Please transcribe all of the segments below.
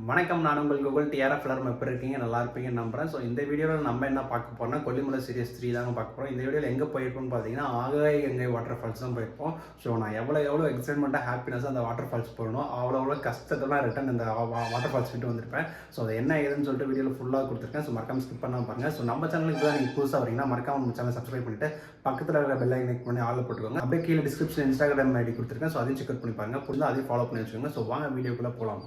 வணக்கம், நான் உங்கள் கூகுள் டிஆர்எஃப் எல்லாரும் எப்படி இருக்கீங்க, நல்லா இருப்பீங்கன்னு நம்புறேன். ஸோ இந்த வீடியோவில் நம்ம என்ன பார்க்க போறோம்னா கொல்லிமலை சீரிஸ் 3 தாங்க பார்க்க போகிறோம். இந்த வீடியோவில் எங்கே போயிருக்கோம்னு பார்த்தீங்கன்னா ஆகாய கங்கை வாட்டர் ஃபால்ஸ் தான் போயிருப்போம். ஸோ நான் எவ்வளோ எக்ஸைட்மெண்ட்டாக ஹாப்பினஸாக அந்த வாட்டர் ஃபால்ஸ் போகணும், அவ்வளோ கஷ்டத்தெல்லாம் ரிட்டன் இந்த வாட்டர் ஃபால்ஸ் விட்டு வந்திருப்பேன். ஸோ அது என்ன ஏதுன்னு சொல்லிட்டு வீடியோவில் ஃபுல்லாக கொடுத்துருக்கேன். ஸோ மறக்காம ஸ்கிப் பண்ணாமல் பாருங்கள். ஸோ நம்ம சேனலுக்கு தான் நீங்கள் புதுசாக வரீங்கன்னா மறக்காம நம்ம சேனல் சப்ஸ்கிரைப் பண்ணிட்டு பக்கத்தில் இருக்கிற பெல் ஐக்கன் கிளிக் பண்ணி ஆளில் போட்டுக்கோங்க. அப்படியே கீழே டிஸ்கிரிப்ஷன் இன்ஸ்டாகிராம் ஐடி கொடுத்துருக்கேன். ஸோ அதையும் செக் பண்ணி பாருங்கள். புரிஞ்சு அதையும் ஃபாலோ பண்ணி வச்சுக்கோங்க. ஸோ வாங்க வீடியோக்குள்ளே போகலாம்.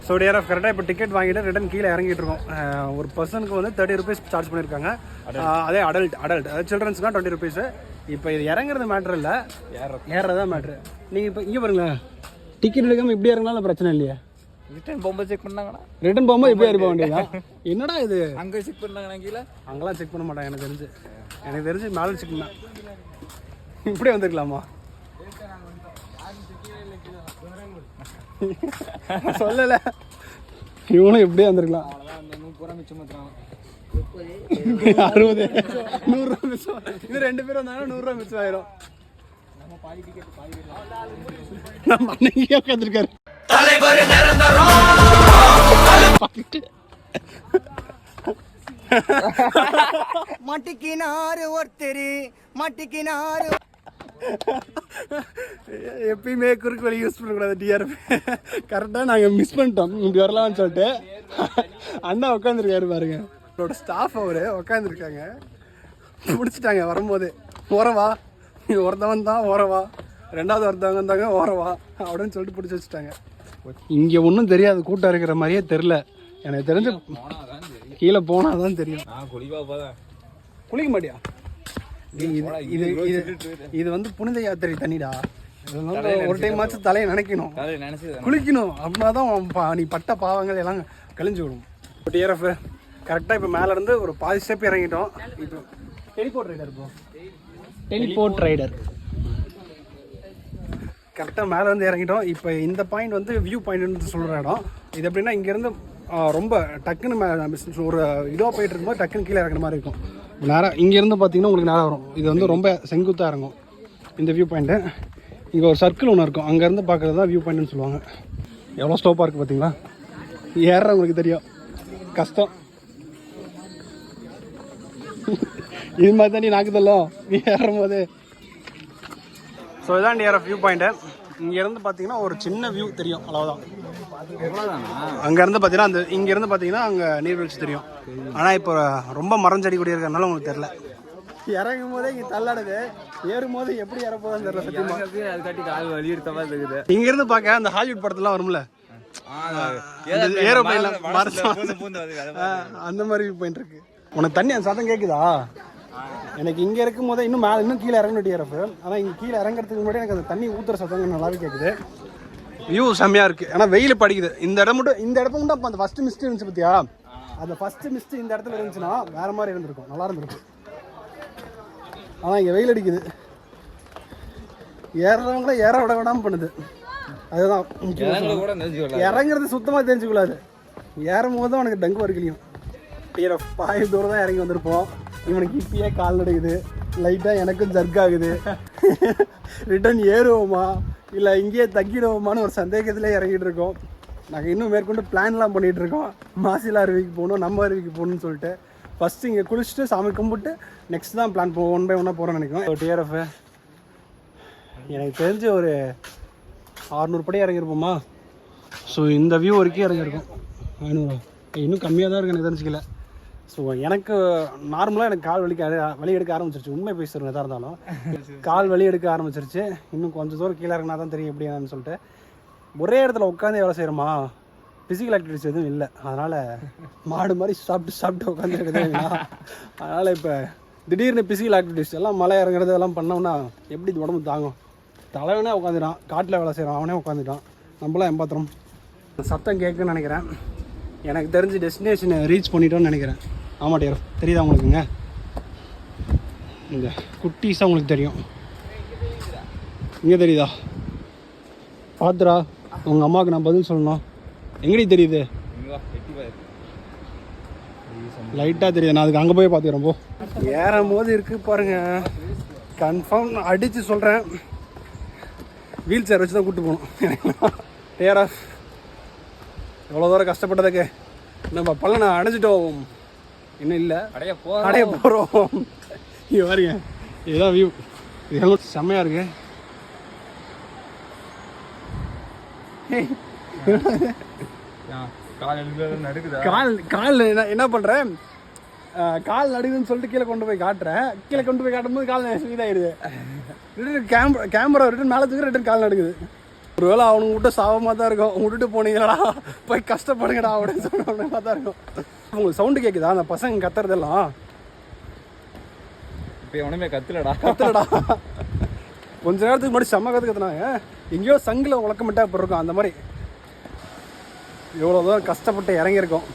ஸோ டிஆர்எஃப் கரெக்டாக இப்போ டிக்கெட் வாங்கிட்டு ரிட்டன் கீழே இறங்கிட்டு இருக்கோம். ஒரு பர்சனுக்கு வந்து 30 rupees சார்ஜ் பண்ணியிருக்காங்க. அதே அடல்ட் அதாவது சில்ட்ரன்ஸ்னால் 20 rupees. இப்போ இது இறங்குறது மேட்ரு இல்லை, ஏறதான் மேட்ரு. நீங்கள் இப்போ இங்கே பாருங்களேன், டிக்கெட் எடுக்காமல் இப்படி இறங்கினாலும் பிரச்சனை இல்லையா? ரிட்டர்ன் போகும்போது செக் பண்ணாங்கண்ணா, ரிட்டன் போகும்போது எப்படி ஏறி போக வேண்டியதா? என்னடா இது, அங்கே செக் பண்ணாங்கண்ணா, கீழே அங்கெல்லாம் செக் பண்ண மாட்டாங்க. எனக்கு தெரிஞ்சு மேலே செக் பண்ணேன். இப்படியே வந்துருக்கலாமா? சொல்லல, இவனும் எப்படியே வந்திருக்கலாம். 60 100 மிச்சம். இது 2 பேரும் வந்தாங்கன்னா 100 மிச்சம் ஆயிரும். நம்ம அன்னைக்கே உட்காந்துருக்காரு மாட்டிக்கினாரு ஒருத்தர், மாட்டிக்கினாரு. எப்பயுமே குறுக்கு வழி யூஸ் பண்ணக்கூடாது டிஆர்எஃப். கரெக்டாக நாங்கள் மிஸ் பண்ணிட்டோம் இப்படி வரலாம்னு சொல்லிட்டு. அண்ணா உட்காந்துருக்காரு பாருங்க, அவரோட ஸ்டாஃப் அவரு உட்காந்துருக்காங்க. பிடிச்சிட்டாங்க வரும்போது, ஓரவா நீ ஒருத்தவன் தான் ஓரவா, ரெண்டாவது ஒருத்தவங்க இருந்தாங்க ஓரவா அப்படின்னு சொல்லிட்டு பிடிச்சி வச்சுட்டாங்க. இங்கே ஒன்றும் தெரியாது, கூட்டம் இருக்கிற மாதிரியே தெரில. எனக்கு தெரிஞ்சு கீழே போனால் தான் தெரியும். குளிக்க மாட்டியா? இது வந்து புனித யாத்திரை தண்ணிடா. ஒரு டைம் ஆச்சு தலையை நினைக்கணும், குளிக்கணும். அப்படின்னா தான் நீ பட்ட பாவங்கள் எல்லாம் கழிஞ்சு விடும். டிஆர்எஃப் கரெக்டாக இப்போ மேலே இருந்து ஒரு பாதி ஸ்டெப் இறங்கிட்டோம். இப்போ டெலிபோர்ட் ரைடர் இப்போ டெலிபோர்ட் ரைடர் கரெக்டாக மேலே வந்து இறங்கிட்டோம். இப்போ இந்த பாயிண்ட் வந்து வியூ பாயிண்ட்னு சொல்கிற இடம். இது எப்படின்னா இங்கேருந்து ரொம்ப டக்குன்னு ஒரு இதுவாக போயிட்டு இருக்கும்போது டக்குன்னு கீழே இறங்குற மாதிரி இருக்கும். நேராக இங்கேருந்து பார்த்தீங்கன்னா உங்களுக்கு நேரம் வரும். இது வந்து ரொம்ப செங்குத்தாக இறங்கும் இந்த வியூ பாயிண்ட்டு. இங்கே ஒரு சர்க்கிள் ஒன்று இருக்கும், அங்கேருந்து பார்க்குறது தான் வியூ பாயிண்ட்னு சொல்லுவாங்க. எவ்வளோ ஸ்லோப்பாக இருக்குது பார்த்தீங்களா? ஏறுறவங்களுக்கு தெரியும் கஷ்டம். இது மாதிரி தான் நீ நாக்குதல்லோ நீ ஏறும் போது. ஸோ இதான் டிஆர்எஃப் வியூ பாயிண்ட்டு. இங்கேருந்து பார்த்தீங்கன்னா ஒரு சின்ன வியூ தெரியும், அவ்வளோதான். அங்கேருந்து பார்த்தீங்கன்னா அந்த இங்கேருந்து பார்த்தீங்கன்னா அங்கே நீர்வீழ்ச்சி தெரியும். ஆனால் இப்போ ரொம்ப மரஞ்செடி கூடிய இருக்கிறதுனால உங்களுக்கு தெரில. இறங்கும் போதே இங்கே தள்ளாடுது, ஏறும் போது எப்படி இறப்போதான் தெரியல சத்தியமாக. அது கட்டி கால் வலி எடுத்த மாதிரி இருக்குது. இங்கேருந்து பார்க்க அந்த ஹாலிவுட் படத்துலாம் வரும்ல, ஏரோப்ளைன்ல அந்த மாதிரி வியூ பாயிண்ட் இருக்கு. உனக்கு தண்ணி அந்த சத்தம் கேட்குதா? எனக்கு இங்கே இருக்கும் போதே இன்னும் மேலே இன்னும் கீழே இறங்கணும் டிஆர்எஃப். ஆனால் இங்கே கீழே இறங்குறதுக்கு முன்னாடி எனக்கு அந்த தண்ணி ஊற்றுற சத்தம் நல்லாவே கேட்குது. வியூ செம்மையாக இருக்குது. ஆனால் வெயில் படிக்குது. இந்த இடம் மட்டும், இந்த இடத்த மட்டும் அப்போ அந்த ஃபஸ்ட்டு மிஸ்ட் இருந்துச்சு பார்த்தியா, அந்த ஃபஸ்ட்டு மிஸ்ட்டு இந்த இடத்துல இருந்துச்சுன்னா வேறு மாதிரி இருந்திருக்கும், நல்லா இருந்திருக்கும். ஆனால் இங்கே வெயில் அடிக்குது, ஏறுறவங்கள ஏற விட விடாமல் பண்ணுது. அதுதான் இறங்குறது சுத்தமாக தெரிஞ்சுக்கூடாது, ஏறும் போது தான் உனக்கு டங்கு வரைக்கலையும். டிஆர்எஃப் பாதி தூரம் தான் இறங்கி வந்திருப்போம். இவனுக்கு இப்பயே கால் நடுக்குது, லைட்டாக எனக்கும் ஜர்க் ஆகுது. ரிட்டன் ஏறுவோமா இல்லை இங்கேயே தங்கிடுவோமான்னு ஒரு சந்தேகத்திலே இறங்கிட்டு இருக்கோம். நாங்கள் இன்னும் மேற்கொண்டு பிளான்லாம் பண்ணிகிட்டு இருக்கோம். மாசிலா அருவிக்கு போகணும், நம்ம அருவிக்கு போகணுன்னு சொல்லிட்டு. ஃபஸ்ட்டு இங்கே குளிச்சுட்டு சாமி கும்பிட்டு நெக்ஸ்ட் தான் பிளான் போவோம், 1 by 1 போகிறோன்னு நினைக்கிறோம். டிஆர்எஃப் எனக்கு தெரிஞ்சு ஒரு 600 படி இறங்கியிருப்போமா. ஸோ இந்த வியூ வரைக்கும் இறங்கியிருக்கோம். 500 இன்னும் கம்மியாக தான் இருக்குது, எனக்கு தெரிஞ்சிக்கல. ஸோ எனக்கு நார்மலாக எனக்கு கால் வலி எடுக்க ஆரம்பிச்சிருச்சு. உண்மை பேசுகிறேன் எதாக இருந்தாலும் கால் வலி எடுக்க ஆரம்பிச்சிருச்சு. இன்னும் கொஞ்சம் தூரம் கீழே இறங்கினா தான் தெரியும் எப்படி என்னன்னு சொல்லிட்டு. ஒரே இடத்துல உட்காந்து வேலை செய்கிறோமா, ஃபிசிக்கல் ஆக்டிவிட்டிஸ் எதுவும் இல்லை. அதனால் மாடு மாதிரி சாப்பிட்டு உட்காந்துருக்குது. அதனால் இப்போ திடீர்னு ஃபிசிக்கல் ஆக்டிவிட்டிஸ் எல்லாம் மலை இறங்குறது எல்லாம் பண்ணோம்னா எப்படி உடம்பு தாங்கும்? தலைவனே உட்காந்துட்டான், காட்டில் வேலை செய்கிறான் அவனே உட்காந்துட்டான், நம்மளாம் எம்பாத்திரம். சத்தம் கேட்குன்னு நினைக்கிறேன். எனக்கு தெரிஞ்சு டெஸ்டினேஷனை ரீச் பண்ணிட்டோன்னு நினைக்கிறேன். ஆமாம் டிஆர், தெரியுதா உங்களுக்குங்க? இந்த குட்டீஸாக உங்களுக்கு தெரியும், இங்கே தெரியுதா? பார்த்துடா, உங்கள் அம்மாவுக்கு நான் பதில் சொல்லணும். எங்கடி தெரியுது? லைட்டாக தெரியுது, நான் அதுக்கு அங்கே போய் பார்த்துக்கிறேன். போ, ஏறும் போது இருக்குது பாருங்கள், கன்ஃபார்ம் அடித்து சொல்கிறேன். வீல் சேர் வச்சு தான் கூப்பிட்டு போகணும். டிஆர்எஃப் எவ்வளோ தூரம் கஷ்டப்பட்டதுக்கு நம்ம பல்லனை அடைஞ்சிட்டோம். இன்னும் இல்லை, அடைய போகிறோம். இங்கே பாருங்க, இதுதான் வியூ. இது செம்மையாக இருக்கு. கால் என்ன பண்ணுறேன், கால் நடுக்குதுன்னு சொல்லிட்டு கீழே கொண்டு போய் காட்டுறேன். கீழே கொண்டு போய் காட்டும்போது கால் இதாகிடுது. ரிட்டன் கேமரா ரிட்டன் மேலே தூக்கி ரிட்டன் கால் நடுக்குது. ஒருவேளை அவனுங்க விட்டு சாபமாக தான் இருக்கும். விட்டுட்டு போனீங்களா போய் கஷ்டப்படுங்கடா அப்படின்னு சொல்லுவாங்க தான் இருக்கும். உங்களுக்கு சவுண்டு கேட்குதா அந்த பசங்க கத்துறதெல்லாம்? இப்போ எவனுமே கத்துலடா. கொஞ்ச நேரத்துக்கு முன்னாடி செம்ம கற்றுனாங்க. எங்கேயோ சங்கில் உழக்கமிட்டா இப்போ இருக்கும் அந்த மாதிரி. இவ்வளோ தூரம் கஷ்டப்பட்டு இறங்கியிருக்கோம்.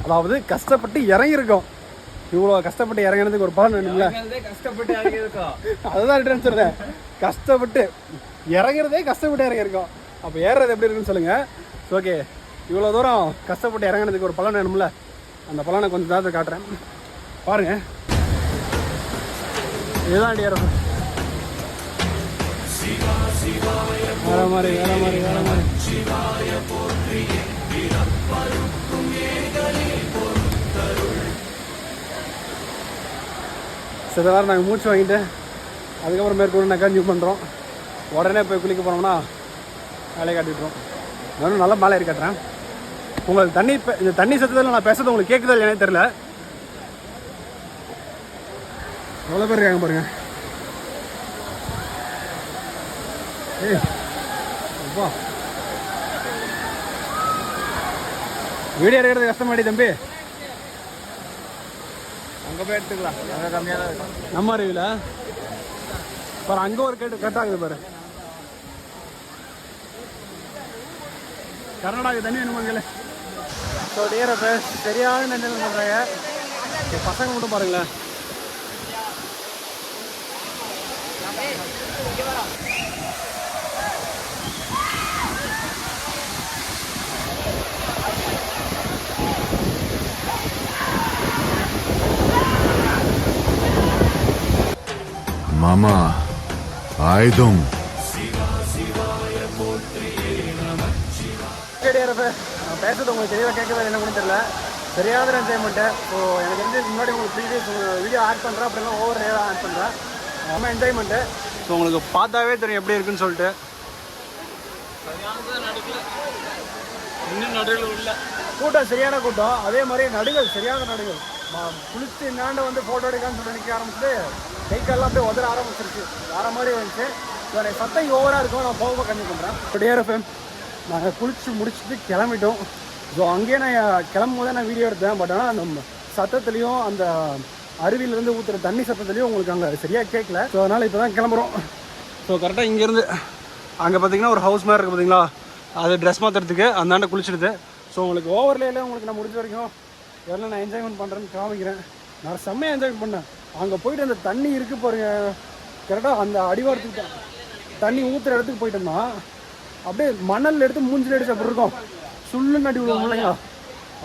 அதாவது கஷ்டப்பட்டு இறங்கியிருக்கோம். இவ்வளோ கஷ்டப்பட்டு இறங்கினதுக்கு ஒரு பலன் வேணும்ல. கஷ்டப்பட்டு இறங்கியிருக்கோம். அதுதான் ரிட்டர்ன் சொல்கிறேன். கஷ்டப்பட்டு இறங்குறதே கஷ்டப்பட்டு இறங்கியிருக்கோம். அப்போ ஏறுறது எப்படி இருக்குன்னு சொல்லுங்கள். ஓகே, இவ்வளோ தூரம் கஷ்டப்பட்டு இறங்கினதுக்கு ஒரு பலன் வேணும்ல. அந்த பலனை கொஞ்சம் நேரத்தை காட்டுறேன் பாருங்கள். இதுதான் ஏறும். வேற மாதிரி சில நேரம் நாங்கள் மூச்சு வாங்கிட்டு அதுக்கப்புறம் மேற்கொண்டு நக்கஞ்சி பண்ணுறோம். உடனே போய் குளிக்க போனோம்னா வேலையை காட்டிவிட்றோம். நானும் நல்லா மேலே ஏறி காட்டுறேன் உங்களுக்கு. இந்த தண்ணி சத்தத்தில் நான் பேசுறது உங்களுக்கு கேட்குதா இல்லையானே தெரில. எவ்வளோ பேர் இருக்காங்க பாருங்க. அப்பா வீடியோ எடுக்கிறது கஷ்டமாடி தம்பி. அங்கே போய் எடுத்துக்கலாம், அங்கே கம்மியாக தான் இருக்கும். நம்ம அறிவில பாரு, அங்கே ஒரு கட் ஆகுது பாரு. கர்நாடகா தண்ணி வேணுமாங்கல்ல. ஸோ டியரப்ப சரியான நெல் பண்ணுறாங்க பசங்க மட்டும் பாருங்களேன். மாமா ஆயுதம் நான் பேசுறது உங்களுக்கு தெளிவாக கேட்கவே என்ன கூட தெரியல. சரியான என்ஜாய்மெண்ட்டு. ஸோ எனக்கு வந்து முன்னாடி உங்களுக்கு ப்ரீவியஸ் வீடியோ ஆட் பண்ணுறேன், அப்படிலாம் ஓவர் நேரம் ஆட் பண்ணுறேன். நம்ம என்ஜாய்மெண்ட்டு. ஸோ உங்களுக்கு பார்த்தாவே தெரியும் எப்படி இருக்குன்னு சொல்லிட்டு. இன்னும் நடுவில் உள்ள கூட்டம் சரியான கூட்டம். அதே மாதிரி நடுகள் சரியான நடுகள். குளிச்சு இன்னாண்ட வந்து ஃபோட்டோ எடுக்கான்னு சொல்லி நிற்க ஆரம்பிச்சுட்டு கை கால்லாம் அப்படியே உதற ஆரம்பிச்சிருச்சு. வேறு மாதிரி வந்துச்சு. ஸோ சத்தம் ஓவராக இருக்கும். நான் போக கம்மி பண்ணுறேன். டிஆர்எஃப்எம் நாங்கள் குளிச்சு முடிச்சுட்டு கிளம்பிட்டோம். ஸோ அங்கேயே நான் கிளம்பும் போதே நான் வீடியோ எடுத்தேன். பட் ஆனால் அந்த சத்தத்துலேயும் அந்த அருவியிலேருந்து ஊற்றுற தண்ணி சத்தத்துலேயும் உங்களுக்கு அங்கே சரியாக கேட்கல. ஸோ அதனால் இப்போ தான் கிளம்புறோம். ஸோ கரெக்டாக இங்கேருந்து அங்கே பார்த்தீங்கன்னா ஒரு ஹவுஸ் மாதிரி இருக்குது பார்த்தீங்களா, அது ட்ரெஸ் மாற்றுறதுக்கு அந்தாண்ட குளிச்சுடுது. ஸோ உங்களுக்கு ஓவர்லேயில் உங்களுக்கு நான் முடிஞ்ச வரைக்கும் எவ்வளோ நான் என்ஜாய்மெண்ட் பண்ணுறேன்னு காமிக்கிறேன். நான் செம்மையாக என்ஜாய் பண்ணேன். அங்கே போயிட்டு அந்த தண்ணி இருக்குது பாருங்க, கரெக்டாக அந்த அடிவாரத்துக்கு தண்ணி ஊற்றுற இடத்துக்கு போயிட்டோம்னா அப்படியே மணல் எடுத்து மூஞ்சில் அடிச்சு அப்படி இருக்கும். சுள்ளுன்னு அடி விழுவும் இல்லைங்களா,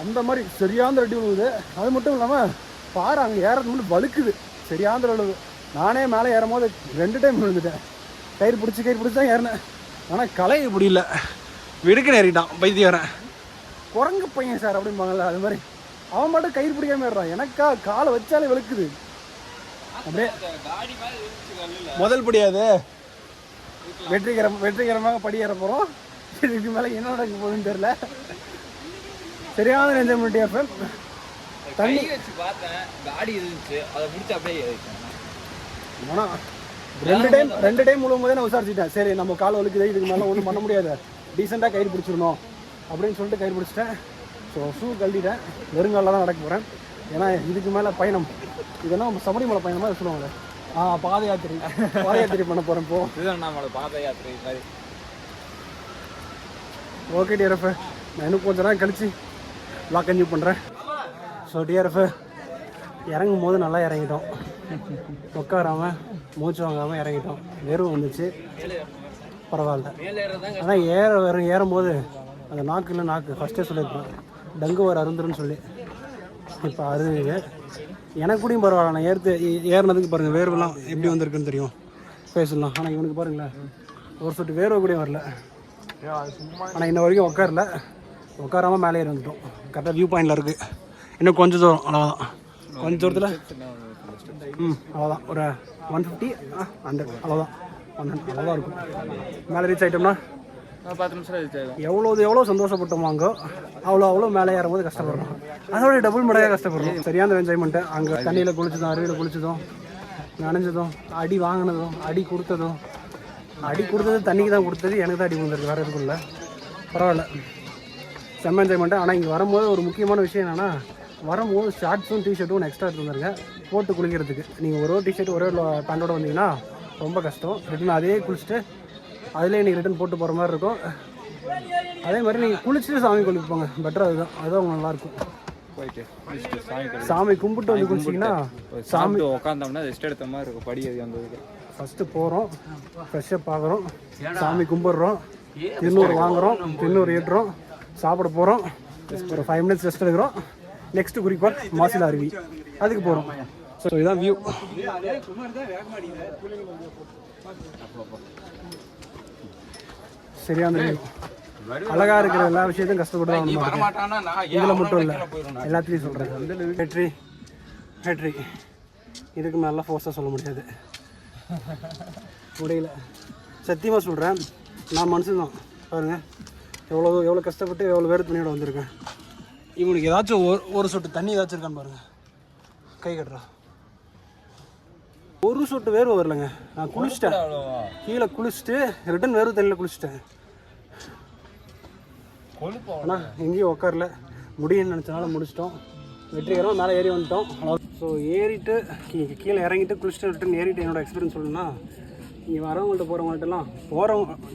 அந்த மாதிரி சரியாந்திர அடி விழுவுது. அது மட்டும் இல்லாமல் பாரு அங்கே ஏறது மட்டும் வழுக்குது, சரியாந்திர விழுவு. நானே மேலே ஏறும் போது 2 டைம் விழுந்துட்டேன். கயிறு பிடிச்சி தான் ஏறினேன். ஆனால் கலை இப்படி இல்லை, விடுக்கு ஏறிட்டான் பைத்தியாரன். குரங்கு பையன் சார் அப்படிம்பாங்கல்ல, அது மாதிரி அவன் மட்டும் கயிறு பிடிக்காம ஏறான். எனக்கா காலை வச்சாலே வழுக்குது. அப்படியே முதல் படியாது வெற்றிகரமாக படி ஏற போகிறோம். இதுக்கு மேலே என்ன நடக்க போகுதுன்னு தெரியல. சரியான என்ஜாய்மெண்ட். எஃப்எம் தண்ணி வச்சு பார்த்தேன், காடி இருந்துச்சு, அதை பிடிச்சி அப்படியே ஆனால் 2 டைம் முழுவும் போதே நான் விசாரிச்சுட்டேன். சரி நம்ம கால் வலிக்குது, இதுக்கு மேலே ஒன்றும் பண்ண முடியாது, டீசெண்டாக கயிறு பிடிச்சிடணும் அப்படின்னு சொல்லிட்டு கயிறு பிடிச்சிட்டேன். ஸோ ஷூ கழட்டிட்டேன், வெறுங்காலில் தான் நடக்க போகிறேன். ஏன்னா இதுக்கு மேலே பயணம், இதெல்லாம் சபரிமலை பயணமாக சொல்லுவாங்க. பாத யாத்திரை பண்ண போகிறேன். இப்போ இதுதான் நம்மளோட பாத யாத்திரை மாதிரி. ஓகே டிஆர்எஃப், நான் இன்னும் கொஞ்சம் நேரம் கழிச்சு வ்ளாக் கன்டினியூ பண்ணுறேன். ஸோ டிஆர்எஃப் இறங்கும் போது நல்லா இறங்கிட்டோம், உட்காராமல் மூச்சு வாங்காமல் இறங்கிட்டோம். வேர்வை வந்துச்சு, பரவாயில்ல. ஆனால் ஏறும்போது அந்த நாக்கு ஃபஸ்ட்டே சொல்லியிருப்பேன், டங்கு வர அருந்துருன்னு சொல்லி. இப்போ அருந்துங்க எனக்கு கூடயும் பரவாயில்ல. நான் ஏறினதுக்கு பாருங்கள் வேர்வெல்லாம் எப்படி வந்திருக்குன்னு தெரியும் பேசலாம். ஆனால் இவனுக்கு பாருங்களேன் ஒரு சொட்டு வேர்வை கூட வரல. ஆனால் இன்ன வரைக்கும் உட்காரல. உட்காராமல் மேலே ஏறி வந்துட்டோம். கரெக்டாக வியூ பாயிண்டில் இருக்குது. இன்னும் கொஞ்சம் தூரம், அவ்வளோதான். கொஞ்சம் தூரத்தில் அவ்வளோதான். ஒரு 150 100 அவ்வளோதான். 100 அவ்வளோதான் இருக்கும். மேலே ரீச் ஆகிட்டோம்னா 10 நிமிஷம் ரீச் ஆகும். எவ்வளோ சந்தோஷப்பட்டோமாங்கோ அவ்வளோ மேலே ஏறும்போது கஷ்டப்படுறோம். அதோட டபுள் மடங்காக கஷ்டப்படுறோம். சரியான என்ஜாய்மெண்ட்டு. அங்கே தண்ணியில் குளிச்சதும், அருவியில் குளிச்சதும், நனைஞ்சதும், அடி வாங்கினதும், அடி கொடுத்தது தண்ணிக்கு தான் கொடுத்தது. எனக்கு தான் அடி கொடுத்துருக்கு, வேறு எதுக்குள்ள. பரவாயில்ல, செம்ம என்ஜாய்மெண்ட்டு. ஆனால் இங்கே வரும்போது ஒரு முக்கியமான விஷயம் என்னென்னா, வரும்போது ஷார்ட்ஸும் டிஷர்ட்டும் ஒன்று எக்ஸ்ட்ரா எடுத்து வந்துருங்க போட்டு குளிக்கிறதுக்கு. நீங்கள் ஒரு டிஷர்ட் ஒரே பேண்டோட வந்தீங்கன்னா ரொம்ப கஷ்டம். ரிட்டன் அதே குளிச்சுட்டு அதிலே நீங்கள் ரிட்டன் போட்டு போகிற மாதிரி இருக்கும். அதே மாதிரி நீங்கள் குளிச்சுட்டு சாமி குளிக்க போங்க, பெட்டர். அதுதான் உங்களுக்கு நல்லாயிருக்கும். போயிட்டு சாமி கும்பிட்டு வந்து குளிச்சிங்கன்னா சாமி உட்காந்தோம்னா ரெஸ்ட் எடுத்த மாதிரி இருக்கும். படி அது வந்ததுக்கு ஃபஸ்ட்டு போகிறோம், ஃப்ரெஷ்ஷாக பார்க்குறோம், சாமி கும்பிட்றோம், திருநூறு வாங்குகிறோம், திருநூறு ஏற்றுறோம், சாப்பிட போகிறோம், ஒரு 5 minutes ரெஸ்ட் எடுக்கிறோம். நெக்ஸ்ட்டு குறிப்பாக மாசிலா அருவி, அதுக்கு போகிறோம். ஸோ இதுதான் வியூ. சரியான வியூ. அழகாக இருக்கிற எல்லா விஷயத்தையும் கஷ்டப்பட்டு தான் இதில் மட்டும் இல்லை, எல்லாத்துலேயும் சொல்கிறேன். ஹேட்ரி இதுக்கு மேலே ஃபோர்ஸாக சொல்ல முடியாது, முடியல. சத்தியமாக சொல்கிறேன், நான் மனுஷன் தான். பாருங்கள் எவ்வளோ கஷ்டப்பட்டு எவ்வளோ வேறு துணியோட வந்திருக்கேன். இவனுக்கு ஏதாச்சும் ஒரு சொட்டு தண்ணி ஏதாச்சும் இருக்கான்னு பாருங்கள். கை கட்டுறா, ஒரு சொட்டு வேர்வை வரலைங்க. நான் குளிச்சிட்டேன், கீழே குளிச்சுட்டு ரிட்டன் வேர்வை தண்ணியில் குளிச்சிட்டேன். ஆனால் எங்கேயும் உட்காரல, முடியும்னு நினச்சனால முடிச்சிட்டோம். வெற்றிகரமாக மேலே ஏறி வந்துட்டோம். ஸோ ஏறிட்டு கீழே இறங்கிட்டு குளிச்சுட்டு ரிட்டன் ஏறிட்டு என்னோடய எக்ஸ்பீரியன்ஸ் சொல்லணும்னா, இங்கே வரவங்கள்ட்ட போகிறவங்கள்ட்டலாம்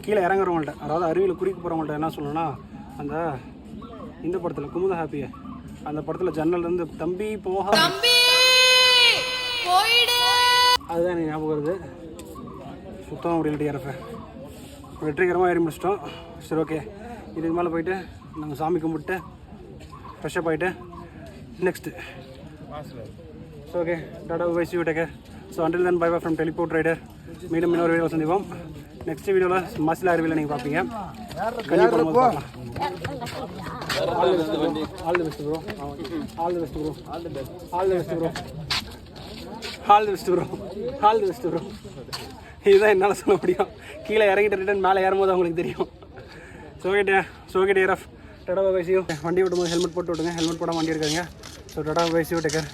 கீழே இறங்குறவங்கள்ட்ட, அதாவது அருவியில் குறிக்க போகிறவங்கள்ட்ட என்ன சொல்லணும்னா, அந்த இந்த படத்தில் குமுத ஹாப்பியை அந்த படத்தில் ஜன்னல்லேருந்து தம்பி போக அதுதான் எனக்கு ஞாபகம் வருது. சுத்தமாக முடியல ஏறப்பேன். வெற்றிகரமாக ஏறி முடிச்சிட்டோம். சரி, ஓகே. இதுக்கு மேலே போயிட்டு நாங்கள் சாமி கும்பிட்டு ஃப்ரெஷ்ஷப் ஆகிட்டு next so okay tata bye see you take care. So until then bye bye from Teleport Rider. மீண்டும் இன்னொரு வீடியோ சந்திப்போம். நெக்ஸ்ட் வீடியோவில் மாசிலா அருவியில் நீங்கள் பார்ப்பீங்க. கண்டிப்பாக பார்க்கலாம். All the best bro. All the best bro. All the best bro. All the best bro. All the best bro. All the best bro. இதுதான் என்னால் சொல்ல முடியும். கீழே இறங்கிட்டு ரிட்டன் மேலே ஏறும்போது அவங்களுக்கு தெரியும். சோகே டேர் ஆஃப் டாடா பை சி யூ. வண்டி விடும்போது ஹெல்மெட் போட்டு விட்டுங்க. ஹெல்மெட் போடாமல் வண்டி எடுக்காதீங்க. So tata bye see you take care.